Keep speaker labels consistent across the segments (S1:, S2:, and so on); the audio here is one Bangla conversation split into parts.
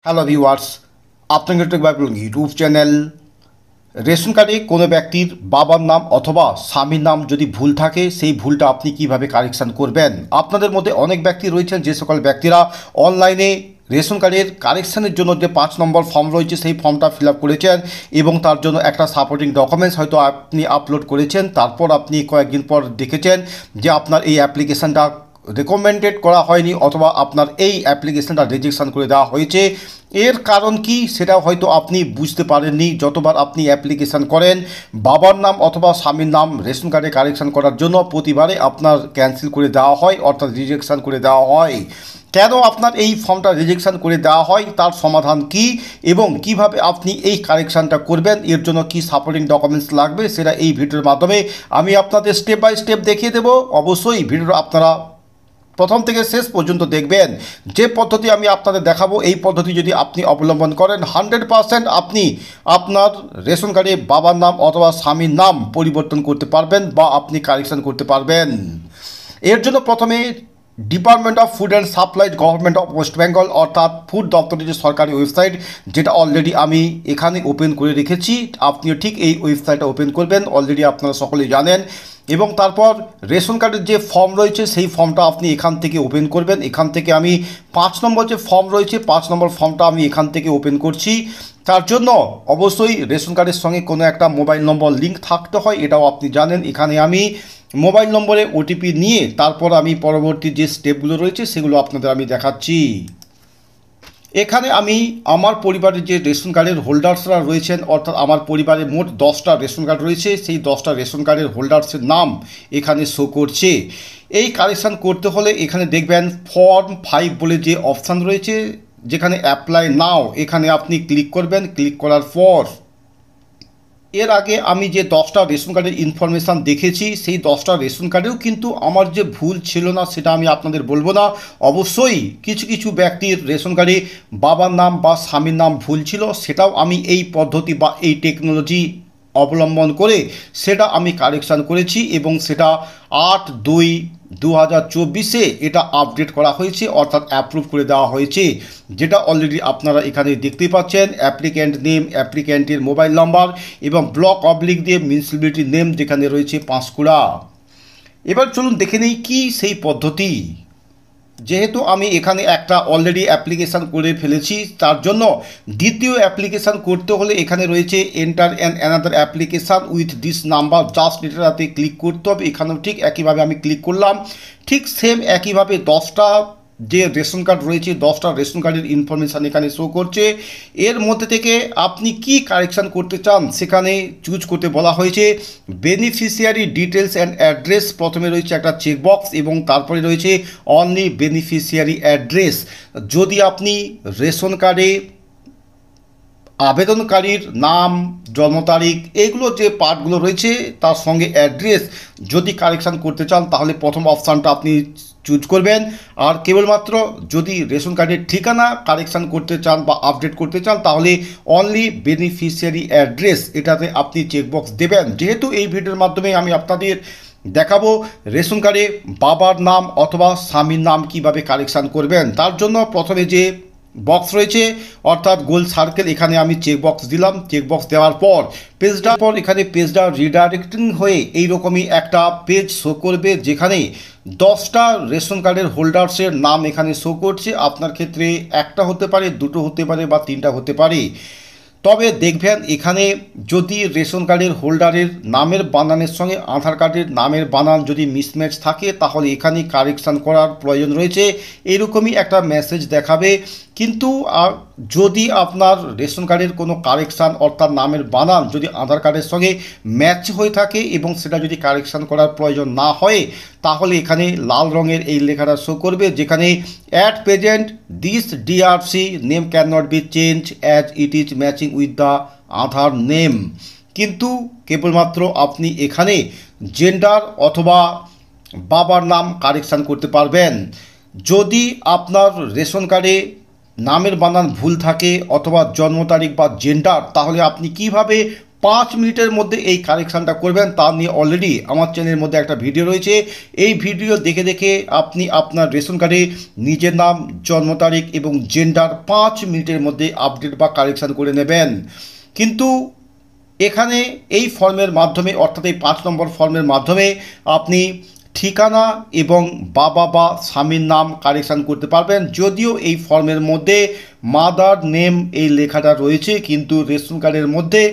S1: হ্যালো ভিউয়ার্স, আপনাদের ইউটিউব চ্যানেল। রেশন কার্ডে কোনো ব্যক্তির বাবার নাম অথবা স্বামীর নাম যদি ভুল থাকে, সেই ভুলটা আপনি কিভাবে কারেকশান করবেন। আপনাদের মধ্যে অনেক ব্যক্তি রয়েছেন যে সকল ব্যক্তিরা অনলাইনে রেশন কার্ডের কারেকশানের জন্য যে 5 নম্বর ফর্ম রয়েছে সেই ফর্মটা ফিল আপ করেছেন এবং তার জন্য একটা সাপোর্টিং ডকুমেন্টস হয়তো আপনি আপলোড করেছেন। তারপর আপনি কয়েকদিন পর দেখেছেন যে আপনার এই অ্যাপ্লিকেশানটা রেকমেন্ডেড করা হয়নি অথবা আপনার এই অ্যাপ্লিকেশানটা রিজেকশন করে দেওয়া হয়েছে। এর কারণ কি সেটাও হয়তো আপনি বুঝতে পারেননি। যতবার আপনি অ্যাপ্লিকেশান করেন বাবার নাম অথবা স্বামীর নাম রেশন কার্ডে কারেকশান করার জন্য, প্রতিবারে আপনার ক্যান্সেল করে দেওয়া হয় অর্থাৎ রিজেকশান করে দেওয়া হয়। কেন আপনার এই ফর্মটা রিজেকশান করে দেওয়া হয়, তার সমাধান কি এবং কিভাবে আপনি এই কারেকশানটা করবেন, এর জন্য কি সাপোর্টিং ডকুমেন্টস লাগবে, সেটা এই ভিডিওর মাধ্যমে আমি আপনাদের স্টেপ বাই স্টেপ দেখিয়ে দেবো। অবশ্যই ভিডিওটা আপনারা প্রথম থেকে শেষ পর্যন্ত দেখবেন। যে পদ্ধতি আমি আপনাদের দেখাবো এই পদ্ধতি যদি আপনি অবলম্বন করেন 100% আপনি আপনার রেশন কার্ডে বাবার নাম অথবা স্বামীর নাম পরিবর্তন করতে পারবেন বা আপনি কারেকশন করতে পারবেন। এর জন্য প্রথমে department of food and supplies government of West Bengal অর্থাৎ ফুড দপ্তরের যে সরকারি ওয়েবসাইট, যেটা অলরেডি আমি এখানে ওপেন করে রেখেছি, আপনিও ঠিক এই ওয়েবসাইটটা ওপেন করবেন, অলরেডি আপনারা সকলেই জানেন। এবং তারপর রেশন কার্ডের যে ফর্ম রয়েছে সেই ফর্মটা আপনি এখান থেকে ওপেন করবেন। এখান থেকে আমি 5 নম্বর যে ফর্ম রয়েছে 5 নম্বর ফর্মটা আমি এখান থেকে ওপেন করছি। তার জন্য অবশ্যই রেশন কার্ডের সঙ্গে কোনো একটা মোবাইল নম্বর লিঙ্ক থাকতে হয়, এটাও আপনি জানেন। এখানে আমি মোবাইল নম্বরে ওটিপি নিয়ে তারপর আমি পরবর্তী যে স্টেপগুলো রয়েছে সেগুলো আপনাদের আমি দেখাচ্ছি। এখানে আমি আমার পরিবারের যে রেশন কার্ডের হোল্ডার্সরা রয়েছেন, অর্থাৎ আমার পরিবারে মোট 10টা রেশন কার্ড রয়েছে, সেই 10টা রেশন কার্ডের হোল্ডার্সের নাম এখানে শো করছে। এই কারেকশান করতে হলে এখানে দেখবেন ফর্ম 5 বলে যে অপশান রয়েছে, যেখানে অ্যাপ্লাই নাও, এখানে আপনি ক্লিক করবেন। ক্লিক করার পর এর আগে আমি যে 10টা রেশন কার্ডের ইনফরমেশান দেখেছি সেই 10টা রেশন কার্ডেও কিন্তু আমার যে ভুল ছিল না সেটা আমি আপনাদের বলবো না। অবশ্যই কিছু কিছু ব্যক্তির রেশন কার্ডে বাবার নাম বা স্বামীর নাম ভুল ছিল, সেটাও আমি এই পদ্ধতি বা এই টেকনোলজি অবলম্বন করে সেটা আমি কারেকশান করেছি এবং সেটা 8/2/2024 এটা আপডেট করা হয়েছে অর্থাৎ অ্যাপ্রুভ করে দেওয়া হয়েছে, যেটা অলরেডি আপনারা এখানে দেখতেই পাচ্ছেন। অ্যাপ্লিক্যান্ট নেম, অ্যাপ্লিক্যান্টের মোবাইল নাম্বার এবং ব্লক অবলিক দিয়ে মিউনিসিপ্যালিটি নেম যেখানে রয়েছে পাঁশকুড়া। এবার চলুন দেখে নেই কি সেই পদ্ধতি। যেহেতু আমি এখানে একটা অলরেডি অ্যাপ্লিকেশান করে ফেলেছি, তার জন্য দ্বিতীয় অ্যাপ্লিকেশান করতে হলে এখানে রয়েছে enter an another application with this number, just এটাতে ক্লিক করতে হবে। এখানেও ঠিক একইভাবে আমি ক্লিক করলাম। ঠিক সেম একইভাবে 10টা যে রেশন কার্ড রয়েছে 10টা রেশন কার্ডের ইনফরমেশান এখানে শো করছে। এর মধ্যে থেকে আপনি কি কারেকশান করতে চান সেখানে চুজ করতে বলা হয়েছে। বেনিফিশিয়ারি ডিটেলস অ্যান্ড অ্যাড্রেস প্রথমে রয়েছে একটা চেকবক্স এবং তারপরে রয়েছে অনলি বেনিফিশিয়ারি অ্যাড্রেস। যদি আপনি রেশন কার্ডে আবেদনকারীর নাম, জন্ম তারিখ, এগুলো যে পার্টগুলো রয়েছে তার সঙ্গে অ্যাড্রেস যদি কারেকশান করতে চান তাহলে প্রথম অপশানটা আপনি চুজ করবেন। আর কেবলমাত্র যদি রেশন কার্ডের ঠিকানা কারেকশান করতে চান বা আপডেট করতে চান তাহলে অনলি বেনিফিশিয়ারি অ্যাড্রেস এটাতে আপনি চেকবক্স দেবেন। যেহেতু এই ভিডিওর মাধ্যমে আমি আপনাদের দেখাবো রেশন কার্ডে বাবার নাম অথবা স্বামীর নাম কিভাবে কারেকশান করবেন, তার জন্য প্রথমে যে বক্স রয়েছে অর্থাৎ গোল সার্কেল, এখানে আমি চেকবক্স দিলাম। চেকবক্স দেওয়ার পর এখানে পেজটা রিডাইরেক্টিং হয়ে এইরকমই একটা পেজ শো করবে, যেখানে 10টা রেশন কার্ডের হোল্ডার্সের নাম এখানে শো করছে। আপনার ক্ষেত্রে একটা হতে পারে, দুটো হতে পারে বা 3টা হতে পারে। তবে দেখবেন এখানে যদি রেশন কার্ডের হোল্ডারের নামের বানানের সঙ্গে আধার কার্ডের নামের বানান যদি মিসম্যাচ থাকে তাহলে এখানে কারেকশান করার প্রয়োজন রয়েছে, এরকমই একটা মেসেজ দেখাবে। কিন্তু যদি আপনার রেশন কার্ডের কোনো কারেকশান অর্থাৎ নামের বানান যদি আধার কার্ডের সঙ্গে ম্যাচ হয়ে থাকে এবং সেটা যদি কারেকশান করার প্রয়োজন না হয় তাহলে এখানে লাল রঙের এই লেখাটা শো করবে, যেখানে at present this DRC name can not be change as it is matching with the Aadhaar name. কিন্তু কেবলমাত্র আপনি এখানে জেন্ডার অথবা বাবার নাম কারেকশান করতে পারবেন। যদি আপনার রেশন কার্ডে নামের বানান ভুল থাকে অথবা জন্ম তারিখ বা জেন্ডার, তাহলে আপনি কিভাবে 5 মিনিটের মধ্যে এই কারেকশানটা করবেন। তা নিয়ে অলরেডি আমার চ্যানেলের মধ্যে একটা ভিডিও রয়েছে। এই ভিডিও দেখে দেখে আপনি আপনার রেশন কার্ডে নিজের নাম, জন্ম তারিখ এবং জেন্ডার 5 মিনিটের মধ্যে আপডেট বা কারেকশান করে নেবেন। কিন্তু এখানে এই ফর্মের মাধ্যমে, অর্থাৎ এই 5 নম্বর ফর্মের মাধ্যমে আপনি ঠিকানা এবং বাবা বা স্বামীর নাম কারেকশান করতে পারবেন। যদিও এই ফর্মের মধ্যে মাদার নেম এই লেখাটা রয়েছে, কিন্তু রেশন কার্ডের মধ্যে,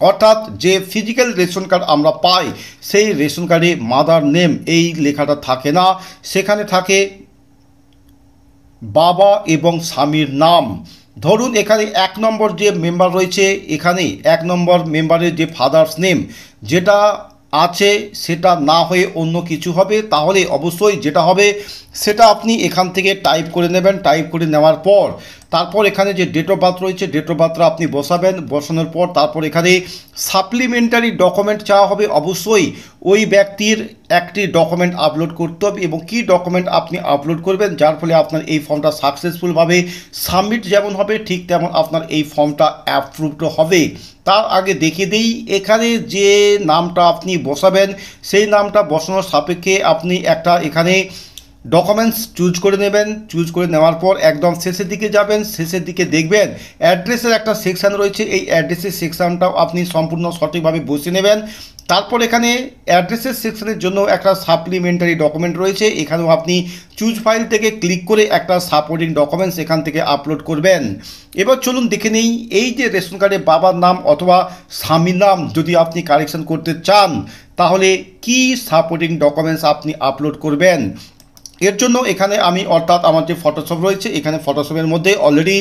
S1: অর্থাৎ যে ফিজিক্যাল রেশন কার্ড আমরা পাই সেই রেশন কার্ডে মাদার নেম এই লেখাটা থাকে না, সেখানে থাকে বাবা এবং স্বামীর নাম। ধরুন এখানে 1 নম্বর যে মেম্বার রয়েছে, এখানে 1 নম্বর মেম্বারের যে ফাদার্স নেম যেটা আছে সেটা না হয়ে অন্য কিছু হবে, তাহলে অবশ্যই যেটা হবে সেটা আপনি এখান থেকে টাইপ করে নেবেন। টাইপ করে নেওয়ার পর তারপর এখানে যে ডেট অফ বার্থ রয়েছে, ডেট অফ বার্থটা আপনি বসাবেন। বসানোর পর তারপর এখানে সাপ্লিমেন্টারি ডকুমেন্ট চাওয়া হবে। অবশ্যই ওই ব্যক্তির একটি ডকুমেন্ট আপলোড করতে হবে, এবং কী ডকুমেন্ট আপনি আপলোড করবেন যার ফলে আপনার এই ফর্মটা সাকসেসফুলভাবে সাবমিট যেমন হবে ঠিক তেমন আপনার এই ফর্মটা অ্যাপ্রুভড হবে। তার আগে দেখিয়ে দিই, এখানে যে নামটা আপনি বসাবেন সেই নামটা বসানোর সাপেক্ষে আপনি একটা এখানে ডকুমেন্টস চুজ করে নেবেন। চুজ করে নেওয়ার পর একদম শেষের দিকে যাবেন। শেষের দিকে দেখবেন অ্যাড্রেসের একটা সেকশান রয়েছে, এই অ্যাড্রেসের সেকশানটাও আপনি সম্পূর্ণ সঠিকভাবে বসিয়ে নেবেন। তারপর এখানে অ্যাড্রেসের সেকশনের জন্য একটা সাপ্লিমেন্টারি ডকুমেন্ট রয়েছে, এখানেও আপনি চুজ ফাইল থেকে ক্লিক করে একটা সাপোর্টিং ডকুমেন্টস এখান থেকে আপলোড করবেন। এবার চলুন দেখে নেই, এই যে রেশন কার্ডে বাবার নাম অথবা স্বামীর নাম যদি আপনি কারেকশন করতে চান তাহলে কি সাপোর্টিং ডকুমেন্টস আপনি আপলোড করবেন। এর জন্য এখানে আমি, অর্থাৎ আমার যে ফটোশপ রয়েছে, এখানে ফটোশপের মধ্যে অলরেডি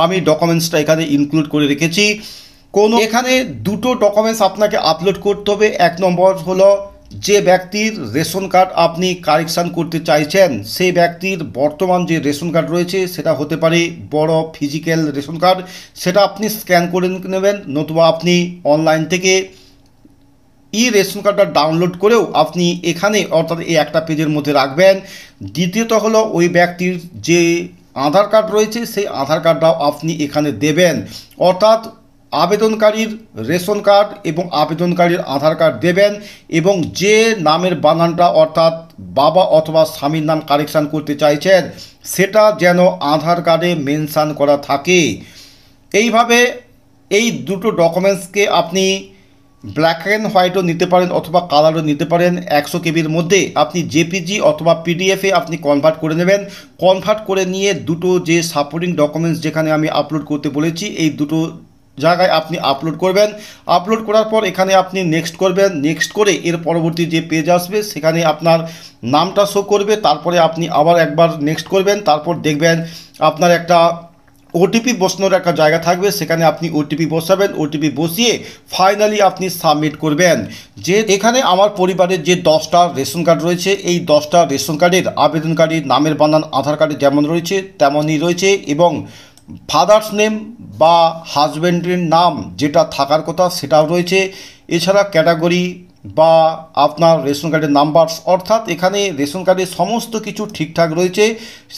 S1: আমি ডকুমেন্টসটা এখানে ইনক্লুড করে রেখেছি। এখানে দুটো ডকুমেন্টস আপনাকে আপলোড করতে হবে। 1 নম্বর হলো যে ব্যক্তির রেশন কার্ড আপনি কারেকশান করতে চাইছেন সেই ব্যক্তির বর্তমান যে রেশন কার্ড রয়েছে সেটা হতে পারে বড় ফিজিক্যাল রেশন কার্ড, সেটা আপনি স্ক্যান করে নেবেন, নতুবা আপনি অনলাইন থেকে রেশন কার্ডটা ডাউনলোড করেও আপনি এখানে, অর্থাৎ এই একটা পেজের মধ্যে রাখবেন। দ্বিতীয়ত হলো ওই ব্যক্তির যে আধার কার্ড রয়েছে সেই আধার কার্ডটাও আপনি এখানে দেবেন, অর্থাৎ আবেদনকারীর রেশন কার্ড এবং আবেদনকারীর আধার কার্ড দেবেন, এবং যে নামের বানানটা, অর্থাৎ বাবা অথবা স্বামীর নাম কারেকশান করতে চাইছেন সেটা যেন আধার কার্ডে মেনশান করা থাকে। এইভাবে এই দুটো ডকুমেন্টসকে আপনি ব্ল্যাক অ্যান্ড হোয়াইটও নিতে পারেন অথবা কালারও নিতে পারেন। 100 কেবির মধ্যে আপনি জেপিজি অথবা পিডিএফে আপনি কনভার্ট করে নেবেন। কনভার্ট করে নিয়ে দুটো যে সাপোর্টিং ডকুমেন্টস যেখানে আমি আপলোড করতে বলেছি এই দুটো জায়গায় আপনি আপলোড করবেন। আপলোড করার পর এখানে আপনি নেক্সট করবেন। নেক্সট করে এর পরবর্তী যে পেজ আসবে সেখানে আপনার নামটা শো করবে। তারপরে আপনি আবার একবার নেক্সট করবেন। তারপর দেখবেন আপনার একটা ওটিপি বসানোর একটা জায়গা থাকবে, সেখানে আপনি ওটিপি বসাবেন। ওটিপি বসিয়ে ফাইনালি আপনি সাবমিট করবেন। যে এখানে আমার পরিবারের যে 10টা রেশন কার্ড রয়েছে এই 10টা রেশন কার্ডের আবেদনকারীর নামের বানান আধার কার্ডে যেমন রয়েছে তেমনই রয়েছে, এবং ফাদার্স নেম বা হাজব্যান্ডের নাম যেটা থাকার কথা সেটাও রয়েছে। এছাড়া ক্যাটাগরি বা আপনার রেশন কার্ডের নাম্বার, অর্থাৎ এখানে রেশন কার্ডের সমস্ত কিছু ঠিকঠাক রয়েছে।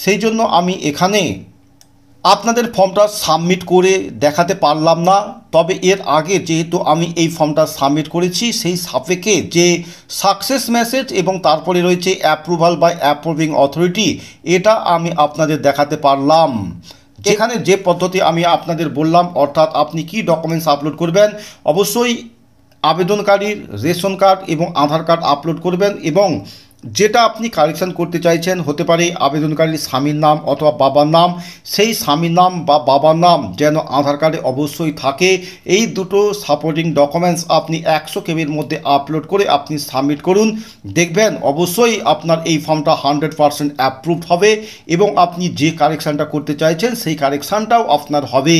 S1: সেই জন্য আমি এখানে আপনাদের ফর্মটা সাবমিট করে দেখাতে পারলাম না, তবে এর আগে যেহেতু আমি এই ফর্মটা সাবমিট করেছি সেই সাপেক্ষে যে সাকসেস মেসেজ এবং তারপরে রয়েছে অ্যাপ্রুভাল বাই অ্যাপ্রুভিং অথরিটি, এটা আমি আপনাদের দেখাতে পারলাম। যেখানে যে পদ্ধতি আমি আপনাদের বললাম, অর্থাৎ আপনি কি ডকুমেন্টস আপলোড করবেন, অবশ্যই আবেদনকারীর রেশন কার্ড এবং আধার কার্ড আপলোড করবেন, এবং যেটা আপনি কারেকশান করতে চাইছেন হতে পারে আবেদনকারীর স্বামীর নাম অথবা বাবার নাম, সেই স্বামীর নাম বা বাবার নাম যেন আধার কার্ডে অবশ্যই থাকে। এই দুটো সাপোর্টিং ডকুমেন্টস আপনি 100 কেবির মধ্যে আপলোড করে আপনি সাবমিট করুন। দেখবেন অবশ্যই আপনার এই ফর্মটা 100% অ্যাপ্রুভড হবে, এবং আপনি যে কারেকশানটা করতে চাইছেন সেই কারেকশানটাও আপনার হবে।